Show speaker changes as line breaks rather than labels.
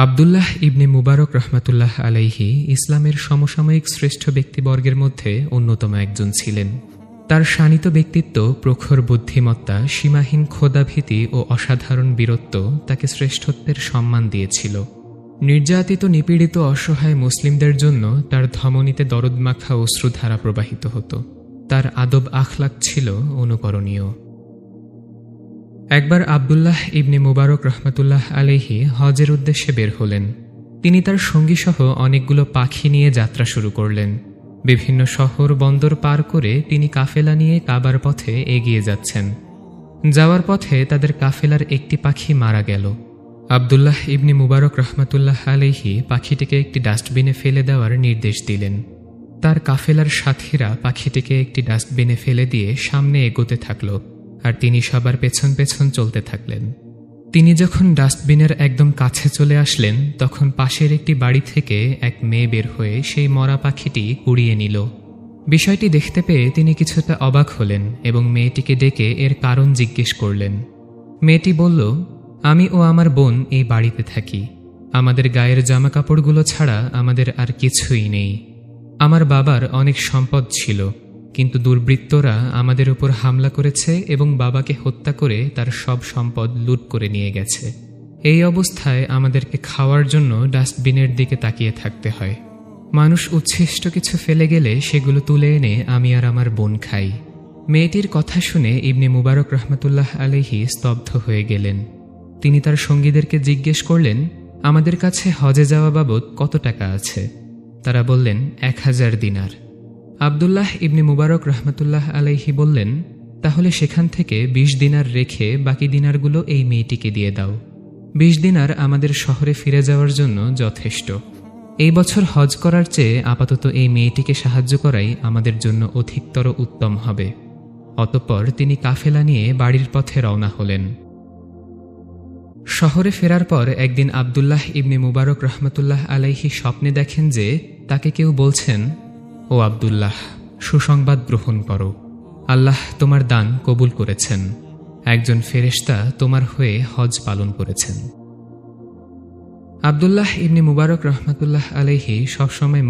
আব্দুল্লাহ ইবনে মুবারক রহমাতুল্লাহ আলাইহি ইসলামের সমসাময়িক শ্রেষ্ঠ ব্যক্তিবর্গের মধ্যে অন্যতম একজন ছিলেন। তার শানিত ব্যক্তিত্ব, প্রখর বুদ্ধিমত্তা, সীমাহীন ক্ষোধাভীতি ও অসাধারণ বীরত্ব তাকে শ্রেষ্ঠত্বের সম্মান দিয়েছিল। নির্যাতিত, নিপীড়িত, অসহায় মুসলিমদের জন্য তার ধমনীতে দরদমাখা অশ্রুধারা প্রবাহিত হতো। তার আদব আখলাক ছিল অনুকরণীয়। একবার আব্দুল্লাহ ইবনে মুবারক রহমাতুল্লাহ আলাইহি হজের উদ্দেশ্যে বের হলেন। তিনি তার সঙ্গীসহ অনেকগুলো পাখি নিয়ে যাত্রা শুরু করলেন। বিভিন্ন শহর বন্দর পার করে তিনি কাফেলা নিয়ে কাবার পথে এগিয়ে যাচ্ছেন। যাওয়ার পথে তাদের কাফেলার একটি পাখি মারা গেল। আব্দুল্লাহ ইবনে মুবারক রহমাতুল্লাহ আলাইহি পাখিটিকে একটি ডাস্টবিনে ফেলে দেওয়ার নির্দেশ দিলেন। তার কাফেলার সাথীরা পাখিটিকে একটি ডাস্টবিনে ফেলে দিয়ে সামনে এগোতে থাকল, আর তিনি সবার পেছন পেছন চলতে থাকলেন। তিনি যখন ডাস্টবিনের একদম কাছে চলে আসলেন, তখন পাশের একটি বাড়ি থেকে এক মেয়ে বের হয়ে সেই মরা পাখিটি কুড়িয়ে নিল। বিষয়টি দেখতে পেয়ে তিনি কিছুটা অবাক হলেন এবং মেয়েটিকে ডেকে এর কারণ জিজ্ঞেস করলেন। মেয়েটি বলল, আমি ও আমার বোন এই বাড়িতে থাকি। আমাদের গায়ের জামা কাপড়গুলো ছাড়া আমাদের আর কিছুই নেই। আমার বাবার অনেক সম্পদ ছিল, কিন্তু দুর্বৃত্তরা আমাদের উপর হামলা করেছে এবং বাবাকে হত্যা করে তার সব সম্পদ লুট করে নিয়ে গেছে। এই অবস্থায় আমাদেরকে খাওয়ার জন্য ডাস্টবিনের দিকে তাকিয়ে থাকতে হয়। মানুষ উচ্ছিষ্ট কিছু ফেলে গেলে সেগুলো তুলে এনে আমি আর আমার বোন খাই। মেয়েটির কথা শুনে ইবনে মুবারক রহমাতুল্লাহ আলাইহি স্তব্ধ হয়ে গেলেন। তিনি তার সঙ্গীদেরকে জিজ্ঞেস করলেন, আমাদের কাছে হজে যাওয়া বাবদ কত টাকা আছে? তারা বললেন, 1000 দিনার। আব্দুল্লাহ ইবনে মুবারক রহমাতুল্লাহ আলাইহি বললেন, তাহলে সেখান থেকে 20 দিনার রেখে বাকি দিনারগুলো এই মেয়েটিকে দিয়ে দাও। 20 দিনার আমাদের শহরে ফিরে যাওয়ার জন্য যথেষ্ট। এই বছর হজ করার চেয়ে আপাতত এই মেয়েটিকে সাহায্য করাই আমাদের জন্য অধিকতর উত্তম হবে। অতঃপর তিনি কাফেলা নিয়ে বাড়ির পথে রওনা হলেন। শহরে ফেরার পর একদিন আব্দুল্লাহ ইবনে মুবারক রহমাতুল্লাহ আলাইহি স্বপ্নে দেখেন যে তাকে কেউ বলছেন, ও আব্দুল্লাহ, সুসংবাদ গ্রহণ করো, আল্লাহ তোমার দান কবুল করেছেন। একজন ফেরেশতা তোমার হয়ে হজ পালন করেছেন। আব্দুল্লাহ ইবনে মুবারক রহমাতুল্লাহ আলাইহি সবসময়